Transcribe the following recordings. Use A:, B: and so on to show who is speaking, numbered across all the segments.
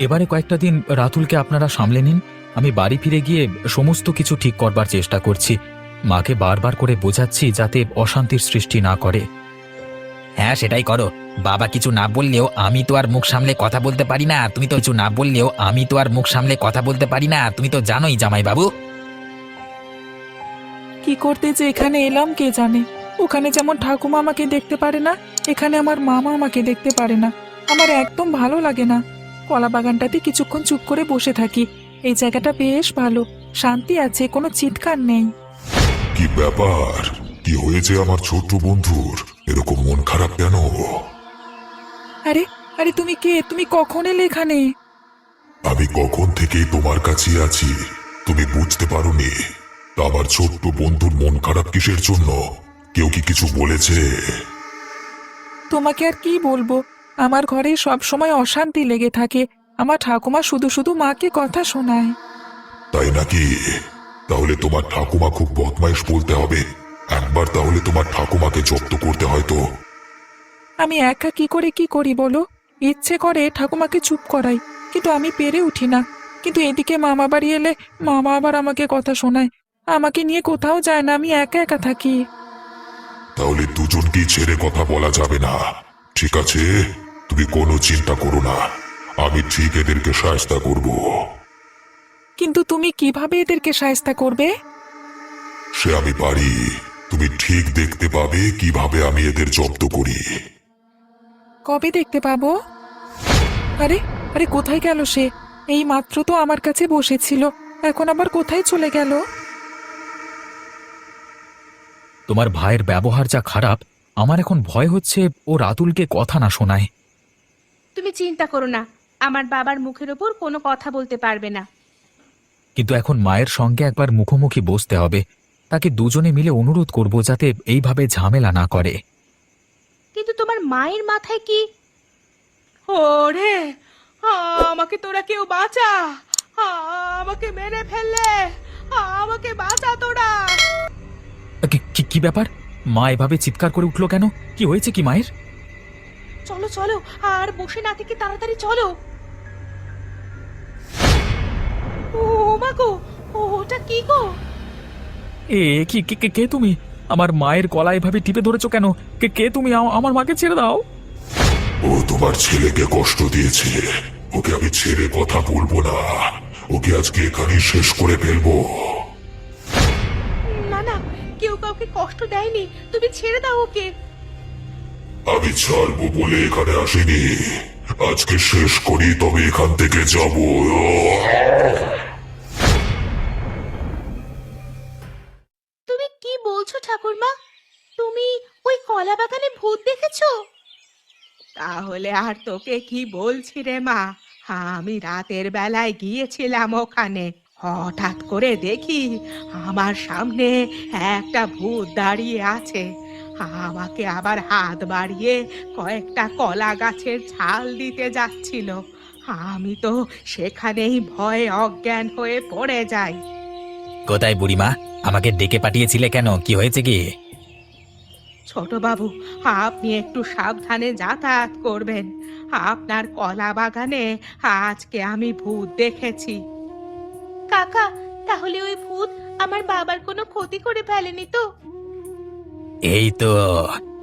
A: এবারে কয়েকটা দিন রাতুলকে আপনারা সামলে নিন। আমি বাড়ি ফিরে গিয়ে সমস্ত কিছু ঠিক করবার চেষ্টা করছি। মাকে বারবার করে বোঝাচ্ছি যাতে অশান্তির সৃষ্টি না করে।
B: হ্যাঁ, সেটাই করো। বাবা কিছু না বললেও আমি তো আর মুখ সামলে কথা বলতে পারি না। তুমি তো কিছু না বললেও আমি তো আর মুখ সামলে কথা বলতে পারি না। তুমি তো জানোই জামাই বাবু।
C: কি করতে যে এখানে এলাম কে জানে। ওখানে যেমন ঠাকুমা আমাকে দেখতে পারে না, এখানে আমার মামা আমাকে দেখতে পারে না। আমার একদম ভালো লাগে না। কলা বাগানটাতে কিছুক্ষণ চুপ করে বসে থাকি। এই জায়গাটা বেশ ভালো, শান্তি আছে, কোনো চিৎকার নেই।
D: কি ব্যাপার? কি হয়েছে আমার ছোট্ট বন্ধুর? এরকম মন খারাপ কেন?
C: আরে আরে তুমি কে? তুমি কখন এলে এখানে?
D: আমি কখন থেকেই তোমার কাছে আছি, তুমি বুঝতে পারোনি? তা আমার ছোট্ট বন্ধুর মন খারাপ কিসের জন্য? কেউ কি কিছু বলেছে?
C: তোমাকে আর কি বলবো, আমার ঘরে সব সময় অশান্তি লেগে থাকে। আমার ঠাকুমা শুধু শুধু মাকে কথা শোনায়।
D: তাই নাকি? তাহলে তোমার ঠাকুমা খুব বদমাইশ বলতে হবে। একবার তাহলে তোমার ঠাকুমাকে জব্দ করতে হয় তো।
C: আমি একা কি করে কি করি বলো? ইচ্ছে করে ঠাকুমাকে চুপ করাই, কিন্তু আমি পেরে উঠি না। কিন্তু এদিকে মামা বাড়ি এলে মামা আবার আমাকে কথা শোনায়। আমাকে নিয়ে কোথাও যায় না, আমি একা একা থাকি।
D: তাহলে দুজনকেই ছেড়ে কথা বলা যাবে না, ঠিক আছে? তুমি কোনো চিন্তা করো না, আমি ঠিক এদেরকে সাহায্য করব।
C: কিন্তু তুমি কিভাবে এদেরকে সাহায্য করবে?
D: সে আমি পারি। তুমি ঠিক দেখতে পাবে কিভাবে আমি এদের জব্দ করি।
C: কবে দেখতে পাবো? আরে আরে কোথায় গেল সে? এই মাত্র তো আমার কাছে বসেছিল, এখন আবার কোথায় চলে গেল?
A: তোমার ভাইয়ের ব্যবহার যা খারাপ, আমার এখন ভয় হচ্ছে ও রাতুলকে কথা না শোনায়।
E: তুমি চিন্তা করো না, আমার বাবার মুখের ওপর কোনো কথা বলতে পারবে না।
A: কিন্তু এখন মায়ের সঙ্গে একবার মুখোমুখি বসতে হবে। তাকে দুজনে মিলে অনুরোধ করব যাতে এইভাবে ঝামেলা না করে।
E: কিন্তু তোমার মায়ের মাথায় কি? ওরে, আমাকে তোরা কেউ বাঁচা! আমাকে মেরে ফেললে! আমাকে বাঁচা তোরা!
A: কি ব্যাপার? মা এভাবে চিৎকার করে উঠলো কেন? কি হয়েছে কি মায়ের?
E: চলো চলো, আর বসে না থেকে তাড়াতাড়ি চলো। ও মা গো, ওটা কি গো?
A: এ কি কে কে কে তুমি? আমার মায়ের গলা এভাবে টিপে ধরেছো কেন? কে কে তুমি? আমার মাকে ছেড়ে দাও।
D: ও তোমার ছেলেকে কষ্ট দিয়েছে, ওকে আমি ছেড়ে কথা বলবো না। ওকে আজকে এখানেই শেষ করে ফেলবো।
E: না না, কেউ কাউকে কষ্ট দেয়নি, তুমি ছেড়ে দাও ওকে।
D: আমি ছাড়বো বলে এখানে আসিনি, আজকে শেষ করি তবে এখান থেকে যাব।
E: তুমি কি বলছো ঠাকুরমা? তুমি ওই কলা বাগানে ভূত দেখেছো? তাহলে আর তোকে কি বলছি রে মা, আমি রাতের বেলায় গিয়েছিলাম ওখানে। হঠাৎ করে দেখি আমার সামনে একটা ভূত দাঁড়িয়ে আছে। আমাকে আবার হাত বাড়িয়ে কয়েকটা কলা গাছের ছাল দিতে যাচ্ছিল। আমি তো সেখানেই ভয়ে অজ্ঞান হয়ে পড়ে যাই।
B: কোথায় বুড়িমা? আমাকে ডেকে পাঠিয়েছিলে কেন? কি হয়েছে কি?
E: ছোট বাবু, আপনি একটু সাবধানে যাতায়াত করবেন। আপনার কলা বাগানে আজকে আমি ভূত দেখেছি। কাকা, তাহলে ওই ভূত আমার বাবার কোনো ক্ষতি করে ফেলেনি তো?
B: এই তো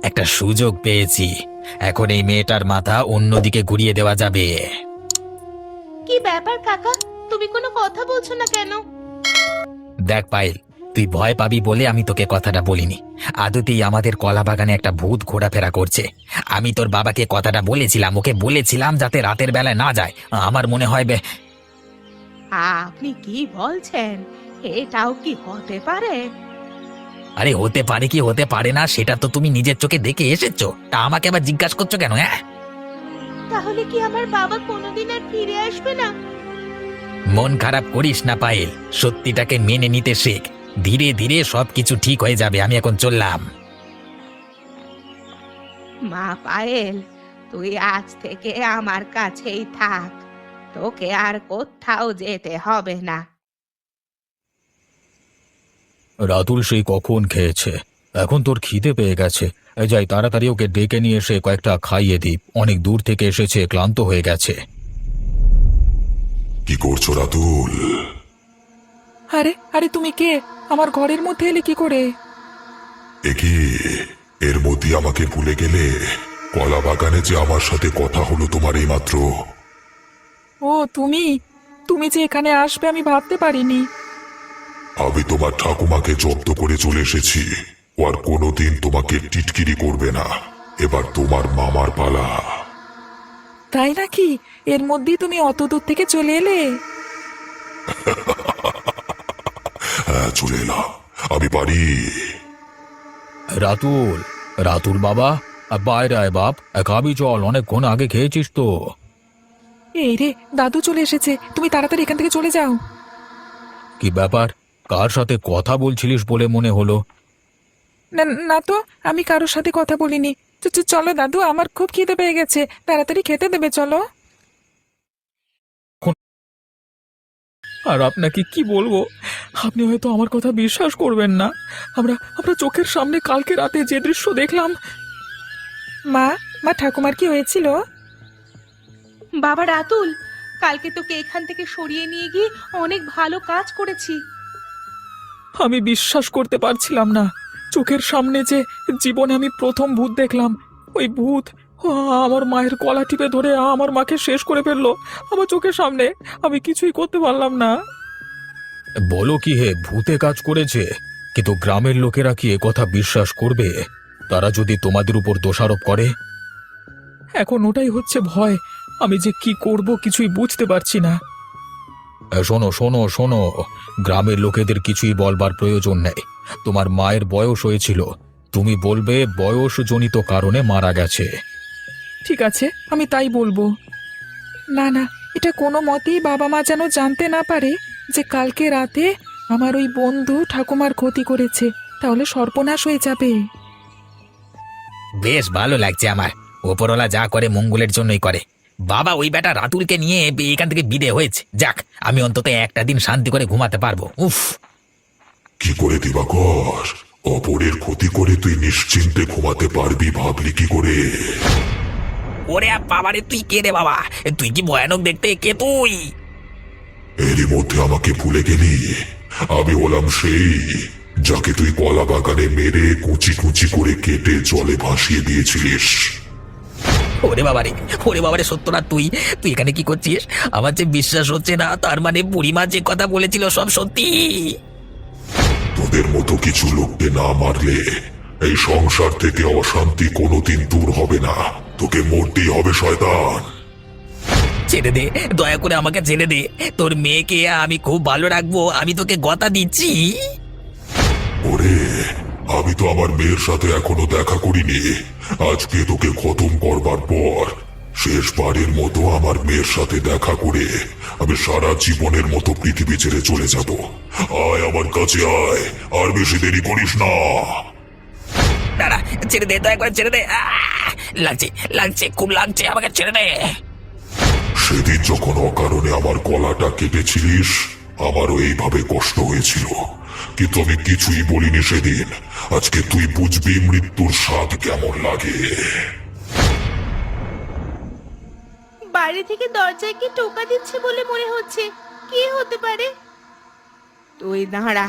B: একটা সুযোগ পেয়েছি। এখন এই মেয়েটার মাথা অন্যদিকে ঘুরিয়ে দেওয়া যাবে।
E: কি ব্যাপার কাকা, তুমি কোনো কথা বলছো না কেন?
B: দেখ পায়েল, তুই ভয় পাবি বলে আমি তোকে কথাটা বলিনি। আদতেই আমাদের কলা বাগানে একটা ভূত ঘোরাফেরা করছে। আমি তোর বাবাকে কথাটা বলেছিলাম, ওকে বলেছিলাম যাতে রাতের বেলায় না যায়। আমার মনে হয়
E: আপনি কি বলছেন? এটাও কি হতে পারে?
B: আরে হতে পারে কি হতে পারে না সেটা তো তুমি নিজের চোখে দেখে এসেছো, তা আমাকে আবার জিজ্ঞাসা করছো কেন? হ্যাঁ,
E: তাহলে কি আমার বাবা কোনোদিন আর ফিরে আসবে না?
B: মন খারাপ করিস না পায়েল, সত্যিটাকে মেনে নিতে শেখ। ধীরে ধীরে সবকিছু ঠিক হয়ে যাবে। আমি এখন চললাম।
E: মা পায়েল, তুই আজ থেকে আমার কাছেই থাক, তোকে আর কোথাও যেতে হবে না।
A: রাতুল সেই কখন খেয়েছে, এখন তোর খিদে পেয়ে গেছে। যাই তাড়াতাড়ি ওকে ডেকে নিয়ে এসে কয়েকটা খাইয়ে দিই, অনেক দূর থেকে এসেছে, ক্লান্ত হয়ে গেছে।
D: করছো রাতুল?
C: আরে আরে তুমি কে? আমার ঘরের মধ্যে এলে কি করে?
D: একি এর মধ্যে আমাকে ভুলে গেলে? কলা বাগানে যে আমার সাথে কথা হলো তোমার এইমাত্র।
C: ও তুমি তুমি যে এখানে আসবে আমি ভাবতে পারিনি।
D: আমি তোমার ঠাকুমাকে জব্দ করে চলে এসেছি। ও আর কোনোদিন তোমাকে টিটকিরি করবে না। এবার তোমার মামার পালা।
C: তাই নাকি? এর মধ্যেই তুমি অত দূর থেকে চলে এলে?
D: হ্যাঁ, চলে এলাম। আমি পারি।
A: রাতুল, রাতুল বাবা, বাইরে আয় বাপ, খাবি চল, অনেকক্ষণ আগে খেয়েছিস তো।
C: এই রে, দাদু চলে এসেছে, তুমি তাড়াতাড়ি এখান থেকে চলে যাও।
A: কি ব্যাপার? কার সাথে কথা বলছিলিস বলে মনে হলো?
C: না না তো, আমি কারোর সাথে কথা বলিনি। চলো দাদু, আমার খুব খিদে পেয়ে গেছে, তাড়াতাড়ি খেতে দেবে, চলো।
A: আর আপনাকে কি বলবো, আপনি হয়তো আমার কথা বিশ্বাস করবেন না। আমরা আমরা চোখের সামনে কালকে রাতে যে দৃশ্য দেখলাম।
C: মা, মা ঠাকুমার কি হয়েছিল?
E: বাবা রাতুল, কালকে তোকে এখান থেকে সরিয়ে নিয়ে গিয়ে অনেক ভালো কাজ করেছি।
A: আমি বিশ্বাস করতে পারছিলাম না। চোখের সামনে যে জীবনে আমি প্রথম ভূত দেখলাম, ওই ভূত আমার মায়ের গলা টিপে ধরে আমার মাকে শেষ করে ফেললো আমার চোখের সামনে। আমি কিছুই করতে পারলাম না। বলো কি হে, ভূতে কাজ করেছে? কিন্তু গ্রামের লোকেরা কি কথা বিশ্বাস করবে? তারা যদি তোমাদের উপর দোষারোপ করে? এখন ওটাই হচ্ছে ভয়। আমি যে কি করব কিছুই বুঝতে পারছি না। শোনো শোনো শোনো, গ্রামের লোকেদের কিছুই বলবার প্রয়োজন নেই। তোমার মায়ের বয়স হয়েছিল, তুমি বলবে বয়সজনিত কারণে মারা গেছে।
C: ঠিক আছে, আমি তাই বলবো। না না, এটা কোনো মতেই বাবা মা যেন জানতে না পারে যে কালকে রাতে আমার ওই বন্ধু ঠাকুমার ক্ষতি করেছে, তাহলে সর্বনাশ হয়ে যাবে।
B: বেশ ভালো লাগছে আমার। ওপরওয়ালা যা করে মঙ্গলের জন্যই করে। বাবা, ওই বেটা রাতুলকে নিয়ে এখান থেকে বিদে হয়েছে। যাক, আমি অন্তত একটা দিন শান্তি করে ঘুমাতে পারবো। উফ!
D: কি করে দিবাকর? অপরের ক্ষতি করে তুই নিশ্চিন্তে ঘুমাতে পারবি ভাবলি কি করে?
B: ওরে বাবারে, তুই কে রে বাবা? তুই কি ভয়ানক দেখতে, কে তুই?
D: এরই মধ্যে আমাকে ভুলে গেলি? আমি হলাম সেই যাকে তুই কলা বাগানে মেরে কুচি কুচি করে কেটে জলে ভাসিয়ে দিয়েছিলিস।
B: ওরে বাবারে, ওরে বাবারে, সত্যনা তুই তুই এখানে কি করছিস? আমার যে বিশ্বাস হচ্ছে না। তার মানে বুড়িমা যে কথা বলেছিল সব সত্যি?
D: তোদের মতো কিছু লোককে না মারলে এই সংসার থেকে অশান্তি কোনোদিন দূর হবে না। তোকে মরতেই হবে শয়তান।
B: ছেড়ে দে, দয়া করে আমাকে ছেড়ে দে। তোর মেয়েকে আমি খুব ভালো রাখবো, আমি তোকে কথা দিচ্ছি।
D: ওরে, আমি তো আমার মেয়ের সাথে এখনো দেখা করিনি। আজকে তোকে খতম করবার পর শেষবারের মতো আমার মেয়ের সাথে দেখা করে আমি সারা জীবনের মতো পৃথিবী ছেড়ে চলে যাব। আয় আমার কাছে আয়, আর বেশি দেরি করিস না।
B: দাঁড়া, ছেড়ে দে, দয়া করে ছেড়ে দে। লাগছে লাগছে, খুব লাগছে, আমাকে ছেড়ে দে।
D: সেদিন যখন অকারণে আমার গলাটা কেটেছিলিস, আমারও এইভাবে কষ্ট হয়েছিল, কিন্তু আমি কিছুই বলিনি সেদিন। আজকে তুই বুঝবি মৃত্যুর স্বাদ কেমন লাগে।
E: বাইরে থেকে দরজায় কি টোকা দিচ্ছে বলে মনে হচ্ছে। কি হতে পারে? তুই দাঁড়া,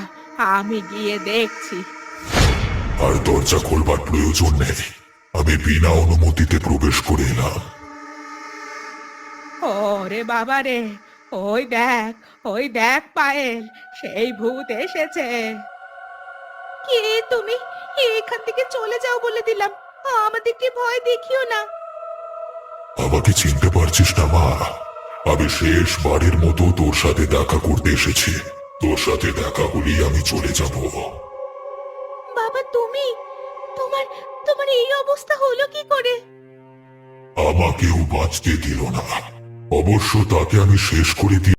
E: আমি গিয়ে দেখছি।
D: আর দরজা খোলবার প্রয়োজন নেই, আমি বিনা অনুমতিতে প্রবেশ করে এলাম।
E: ওরে বাবা রে, ওই দেখ পায়েল, সেই ভূত এসেছে। কে তুমি? এখান থেকে চলে যাও বলে দিলাম, আমাদেরকে ভয় দেখিও না।
D: আমাকে চিনতে পারছিস না মা? আমি শেষবারের মতো তোর সাথে দেখা করতে এসেছি। তোর সাথে দেখা হলেই আমি চলে যাব।
E: বাবা তুমি, তোমার তোমার এই অবস্থা হলো কি করে?
D: আমাকেও বাঁচতে দিল না, অবশ্য তাকে আমি শেষ করে দিই।